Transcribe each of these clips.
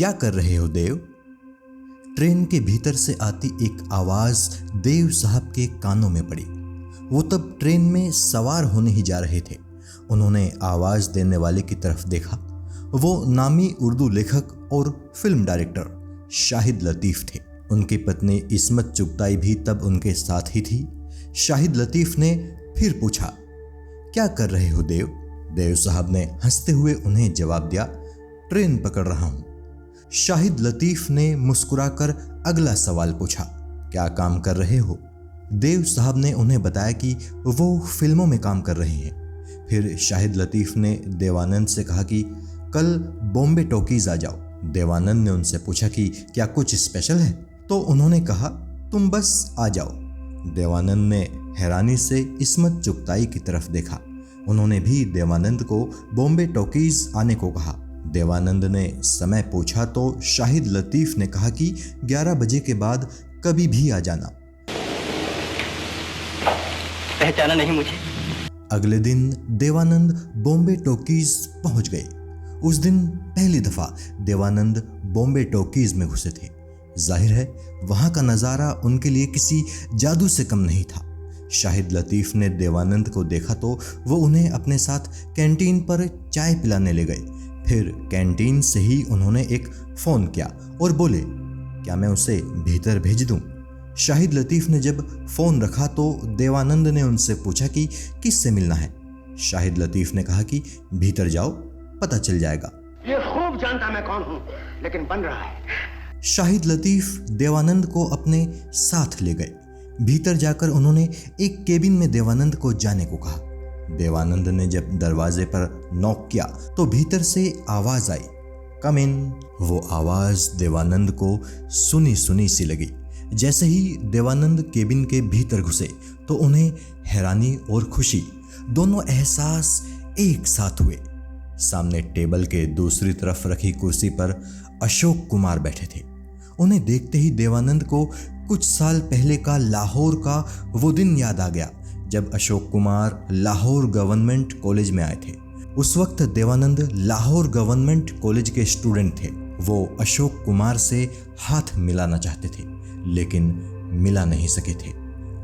क्या कर रहे हो देव? ट्रेन के भीतर से आती एक आवाज देव साहब के कानों में पड़ी। वो तब ट्रेन में सवार होने ही जा रहे थे। उन्होंने आवाज देने वाले की तरफ देखा। वो नामी उर्दू लेखक और फिल्म डायरेक्टर शाहिद लतीफ़ थे। उनकी पत्नी इस्मत चुगताई भी तब उनके साथ ही थी। शाहिद लतीफ़ ने फिर पूछा, क्या कर रहे हो देव? देव साहब ने हंसते हुए उन्हें जवाब दिया, ट्रेन पकड़ रहा हूं। शाहिद लतीफ़ ने मुस्कुराकर अगला सवाल पूछा, क्या काम कर रहे हो? देव साहब ने उन्हें बताया कि वो फिल्मों में काम कर रहे हैं। फिर शाहिद लतीफ़ ने देवानंद से कहा कि कल बॉम्बे टॉकीज आ जाओ। देवानंद ने उनसे पूछा कि क्या कुछ स्पेशल है, तो उन्होंने कहा तुम बस आ जाओ। देवानंद ने हैरानी से इस्मत चुगताई की तरफ देखा। उन्होंने भी देवानंद को बॉम्बे टॉकीज आने को कहा। देवानंद ने समय पूछा तो शाहिद लतीफ़ ने कहा कि 11 बजे के बाद कभी भी आ जाना। पहचाना नहीं मुझे? अगले दिन देवानंद बॉम्बे टॉकीज पहुंच गए। उस दिन पहली दफा देवानंद बॉम्बे टॉकीज में घुसे थे। जाहिर है वहां का नज़ारा उनके लिए किसी जादू से कम नहीं था। शाहिद लतीफ़ ने देवानंद को देखा तो वो उन्हें अपने साथ कैंटीन पर चाय पिलाने ले गए। फिर कैंटीन से ही उन्होंने एक फ़ोन किया और बोले, क्या मैं उसे भीतर भेज दूं? शाहिद लतीफ़ ने जब फ़ोन रखा तो देवानंद ने उनसे पूछा कि किससे मिलना है। शाहिद लतीफ़ ने कहा कि भीतर जाओ, पता चल जाएगा। ये खूब जानता मैं कौन हूं, लेकिन बन रहा है। शाहिद लतीफ़ देवानंद को अपने साथ ले गए। भीतर जाकर उन्होंने एक केबिन में देवानंद को जाने को कहा। देवानंद ने जब दरवाजे पर नॉक किया तो भीतर से आवाज आई, कम इन। वो आवाज देवानंद को सुनी सुनी सी लगी। जैसे ही देवानंद केबिन के भीतर घुसे तो उन्हें हैरानी और खुशी दोनों एहसास एक साथ हुए। सामने टेबल के दूसरी तरफ रखी कुर्सी पर अशोक कुमार बैठे थे। उन्हें देखते ही देवानंद को कुछ साल पहले का लाहौर का वो दिन याद आ गया जब अशोक कुमार लाहौर गवर्नमेंट कॉलेज में आए थे। उस वक्त देवानंद लाहौर गवर्नमेंट कॉलेज के स्टूडेंट थे। वो अशोक कुमार से हाथ मिलाना चाहते थे लेकिन मिला नहीं सके थे।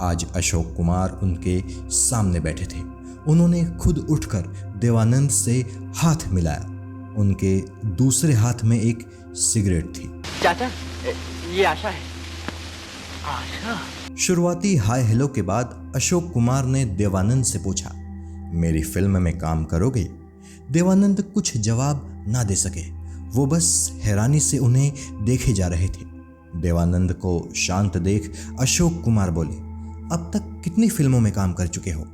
आज अशोक कुमार उनके सामने बैठे थे। उन्होंने खुद उठकर देवानंद से हाथ मिलाया। उनके दूसरे हाथ में एक सिगरेट थी। चाचा, ये आशा है। आशा? शुरुआती हाय हेलो के बाद अशोक कुमार ने देवानंद से पूछा, मेरी फिल्म में काम करोगे? देवानंद कुछ जवाब ना दे सके। वो बस हैरानी से उन्हें देखे जा रहे थे। देवानंद को शांत देख अशोक कुमार बोले, अब तक कितनी फिल्मों में काम कर चुके हो?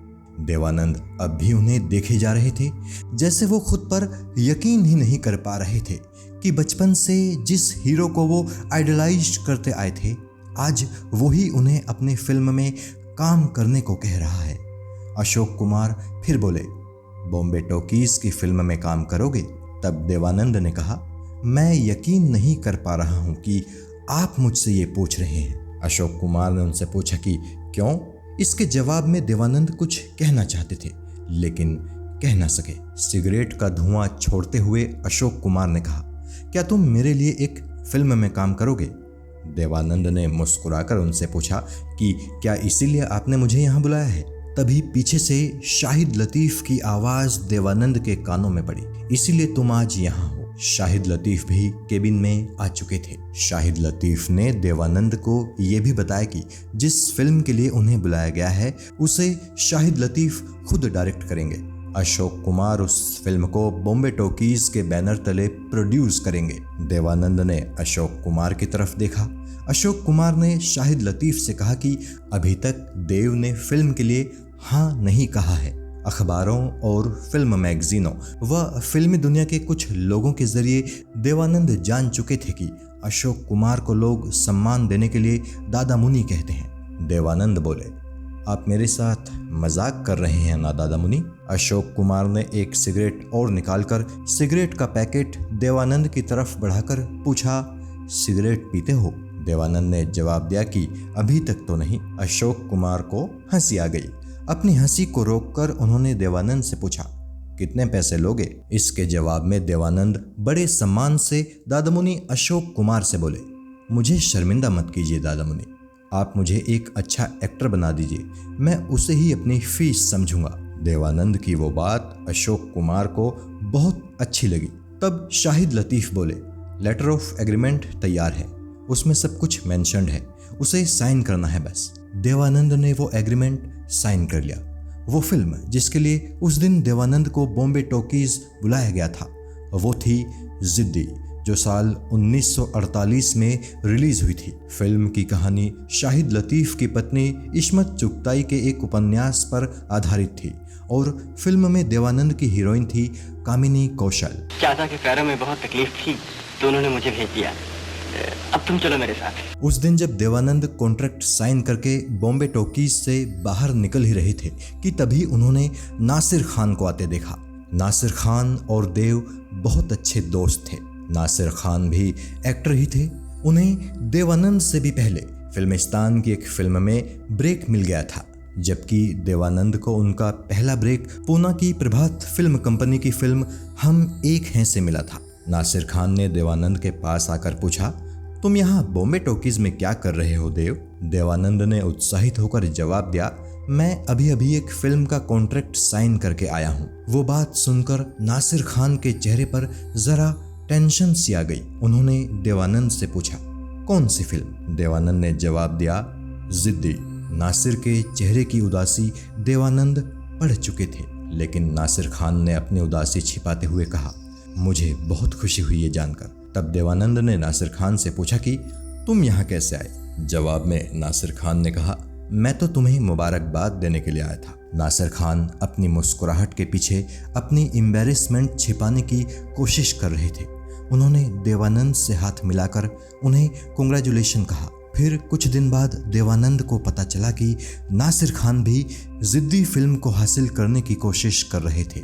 देवानंद अब भी उन्हें देखे जा रहे थे, जैसे वो खुद पर यकीन ही नहीं कर पा रहे थे कि बचपन से जिस हीरो को वो आइडलाइज करते आए थे, आज वही उन्हें अपनी फिल्म में काम करने को कह रहा है। अशोक कुमार फिर बोले, बॉम्बे टॉकीज की फिल्म में काम करोगे? तब देवानंद ने कहा, मैं यकीन नहीं कर पा रहा हूं कि आप मुझसे ये पूछ रहे हैं। अशोक कुमार ने उनसे पूछा कि क्यों? इसके जवाब में देवानंद कुछ कहना चाहते थे लेकिन कह ना सके। सिगरेट का धुआं छोड़ते हुए अशोक कुमार ने कहा, क्या तुम मेरे लिए एक फिल्म में काम करोगे? देवानंद ने मुस्कुराकर उनसे पूछा कि क्या इसीलिए आपने मुझे यहाँ बुलाया है? तभी पीछे से शाहिद लतीफ़ की आवाज़ देवानंद के कानों में पड़ी, इसीलिए तुम आज यहाँ हो। शाहिद लतीफ़ भी केबिन में आ चुके थे। शाहिद लतीफ़ ने देवानंद को ये भी बताया कि जिस फिल्म के लिए उन्हें बुलाया गया है उसे शाहिद लतीफ़ खुद डायरेक्ट करेंगे। अशोक कुमार उस फिल्म को बॉम्बे टॉकीज के बैनर तले प्रोड्यूस करेंगे। देवानंद ने अशोक कुमार की तरफ देखा। अशोक कुमार ने शाहिद लतीफ़ से कहा कि अभी तक देव ने फिल्म के लिए हाँ नहीं कहा है। अखबारों और फिल्म मैगजीनों व फिल्मी दुनिया के कुछ लोगों के जरिए देवानंद जान चुके थे कि अशोक कुमार को लोग सम्मान देने के लिए दादा मुनि कहते हैं। देवानंद बोले, आप मेरे साथ मजाक कर रहे हैं ना दादा मुनि? अशोक कुमार ने एक सिगरेट और निकालकर सिगरेट का पैकेट देवानंद की तरफ बढ़ाकर पूछा, सिगरेट पीते हो? देवानंद ने जवाब दिया कि अभी तक तो नहीं। अशोक कुमार को हंसी आ गई। अपनी हंसी को रोककर उन्होंने देवानंद से पूछा, कितने पैसे लोगे? इसके जवाब में देवानंद बड़े सम्मान से दादामुनि अशोक कुमार से बोले, मुझे शर्मिंदा मत कीजिए दादामुनि, आप मुझे एक अच्छा एक्टर बना दीजिए, मैं उसे ही अपनी फीस समझूंगा। देवानंद की वो बात अशोक कुमार को बहुत अच्छी लगी। तब शाहिद लतीफ़ बोले, लेटर ऑफ एग्रीमेंट तैयार है, उसमें सब कुछ मेंशन्ड है, उसे साइन करना है बस। देवानंद ने वो एग्रीमेंट साइन कर लिया। वो फिल्म जिसके लिए उस दिन देवानंद को बॉम्बे टॉकीज बुलाया गया था वो थी जिद्दी, जो साल 1948 में रिलीज हुई थी। फिल्म की कहानी शाहिद लतीफ़ की पत्नी इस्मत चुगताई के एक उपन्यास पर आधारित थी और फिल्म में देवानंद की हीरोइन थी कामिनी कौशल। चाचा के पैरों में बहुत तकलीफ थी तो उन्होंने मुझे भेज दिया। अब तुम चलो मेरे साथ। उस दिन जब देवानंद कॉन्ट्रैक्ट साइन करके बॉम्बे टॉकीज से बाहर निकल ही रहे थे कि तभी उन्होंने नासिर खान को आते देखा। नासिर खान और देव बहुत अच्छे दोस्त थे। नासिर खान भी एक्टर ही थे। उन्हें देवानंद से भी पहले फिल्मिस्तान की एक फिल्म में ब्रेक मिल गया था, जबकि देवानंद को उनका पहला ब्रेक पूना की प्रभात फिल्म कंपनी की फिल्म हम एक हैं से मिला था। नासिर खान ने देवानंद के पास आकर पूछा, तुम यहाँ बॉम्बे टॉकीज में क्या कर रहे हो देव? देवानंद ने उत्साहित होकर जवाब दिया, मैं अभी अभी एक फिल्म का कॉन्ट्रैक्ट साइन करके आया हूँ। वो बात सुनकर नासिर खान के चेहरे पर जरा टेंशन सी आ गई। उन्होंने देवानंद से पूछा, कौन सी फिल्म? देवानंद ने जवाब दिया, जिद्दी। नासिर के चेहरे की उदासी देवानंद पढ़ चुके थे, लेकिन नासिर खान ने अपनी उदासी छिपाते हुए कहा, मुझे बहुत खुशी हुई ये जानकर। तब देवानंद ने नासिर खान से पूछा कि तुम यहाँ कैसे आए? जवाब में नासिर खान ने कहा, मैं तो तुम्हें मुबारकबाद देने के लिए आया था। नासिर खान अपनी मुस्कुराहट के पीछे अपनी एम्बैरेसमेंट छिपाने की कोशिश कर रहे थे। उन्होंने देवानंद से हाथ मिलाकर उन्हें कांग्रेचुलेशन कहा। फिर कुछ दिन बाद देवानंद को पता चला कि नासिर खान भी जिद्दी फिल्म को हासिल करने की कोशिश कर रहे थे।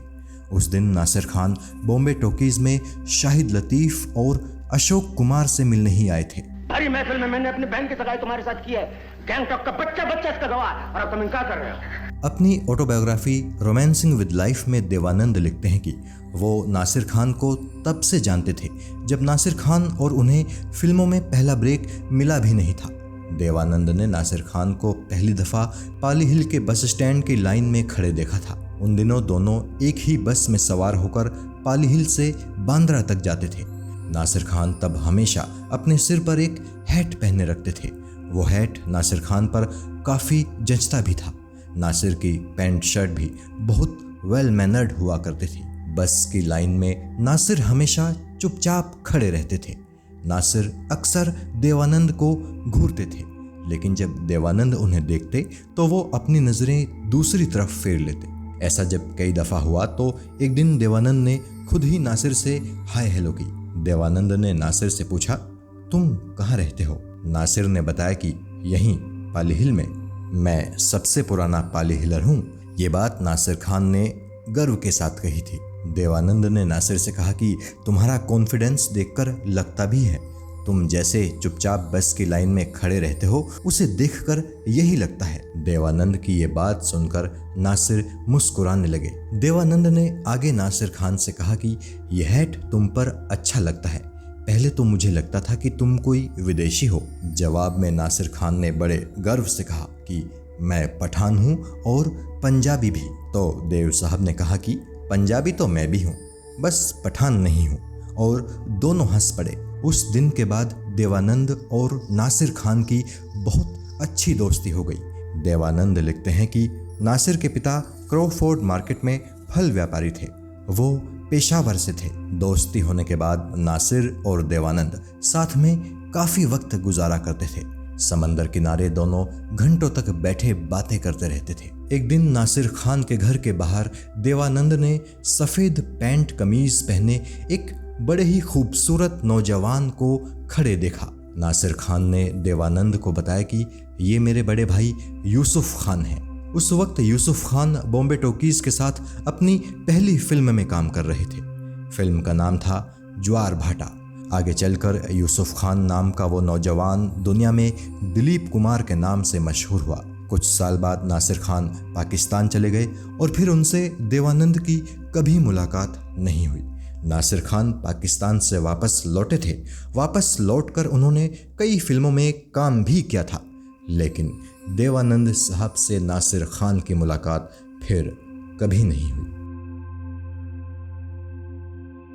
उस दिन नासिर खान बॉम्बे टॉकीज में शाहिद लतीफ़ और अशोक कुमार से मिलने ही आए थे। भरी महफिल में मैंने अपनी बहन की सगाई तुम्हारे साथ की है। गैंगटॉक का बच्चा इसका गवाह, और अब तुम इनकार कर रहे हो। अपनी ऑटोबायोग्राफी रोमांसिंग विद लाइफ में देवानंद लिखते हैं कि वो नासिर खान को तब से जानते थे जब नासिर खान और उन्हें फिल्मों में पहला ब्रेक मिला भी नहीं था। देवानंद ने नासिर खान को पहली दफ़ा पाली हिल के बस स्टैंड की लाइन में खड़े देखा था। उन दिनों दोनों एक ही बस में सवार होकर पाली हिल से बांद्रा तक जाते थे। नासिर खान तब हमेशा अपने सिर पर एक हैट पहने रखते थे। वो हैट नासिर खान पर काफ़ी जचता भी था। नासिर की पैंट शर्ट भी बहुत वेल मैनर्ड हुआ करते थे। बस की लाइन में नासिर हमेशा चुपचाप खड़े रहते थे। नासिर अक्सर देवानंद को घूरते थे, लेकिन जब देवानंद उन्हें देखते तो वो अपनी नज़रें दूसरी तरफ फेर लेते। ऐसा जब कई दफ़ा हुआ तो एक दिन देवानंद ने खुद ही नासिर से हाय हेलो की। देवानंद ने नासिर से पूछा, तुम कहाँ रहते हो? नासिर ने बताया कि यहीं पाली हिल में। मैं सबसे पुराना पाली हिलर हूँ। ये बात नासिर खान ने गर्व के साथ कही थी। देवानंद ने नासिर से कहा कि तुम्हारा कॉन्फिडेंस देखकर लगता भी है, तुम जैसे चुपचाप बस की लाइन में खड़े रहते हो उसे देखकर यही लगता है। देवानंद की ये बात सुनकर नासिर मुस्कुराने लगे। देवानंद ने आगे नासिर खान से कहा कि यह हैट तुम पर अच्छा लगता है, पहले तो मुझे लगता था कि तुम कोई विदेशी हो। जवाब में नासिर खान ने बड़े गर्व से कहा कि मैं पठान हूँ और पंजाबी भी। तो देव साहब ने कहा कि पंजाबी तो मैं भी हूँ, बस पठान नहीं हूँ, और दोनों हंस पड़े। उस दिन के बाद देवानंद और नासिर खान की बहुत अच्छी दोस्ती हो गई। देवानंद लिखते हैं कि नासिर के पिता क्रॉफोर्ड मार्केट में फल व्यापारी थे। वो पेशावर से थे। दोस्ती होने के बाद नासिर और देवानंद साथ में काफ़ी वक्त गुजारा करते थे। समंदर किनारे दोनों घंटों तक बैठे बातें करते रहते थे। एक दिन नासिर खान के घर के बाहर देवानंद ने सफ़ेद पैंट कमीज पहने एक बड़े ही खूबसूरत नौजवान को खड़े देखा। नासिर खान ने देवानंद को बताया कि ये मेरे बड़े भाई यूसुफ खान हैं। उस वक्त यूसुफ खान बॉम्बे टॉकीज के साथ अपनी पहली फिल्म में काम कर रहे थे। फिल्म का नाम था ज्वार भाटा। आगे चलकर यूसुफ खान नाम का वो नौजवान दुनिया में दिलीप कुमार के नाम से मशहूर हुआ। कुछ साल बाद नासिर खान पाकिस्तान चले गए और फिर उनसे देवानंद की कभी मुलाकात नहीं हुई। नासिर खान पाकिस्तान से वापस लौटे थे। वापस लौटकर उन्होंने कई फिल्मों में काम भी किया था, लेकिन देवानंद साहब से नासिर खान की मुलाकात फिर कभी नहीं हुई।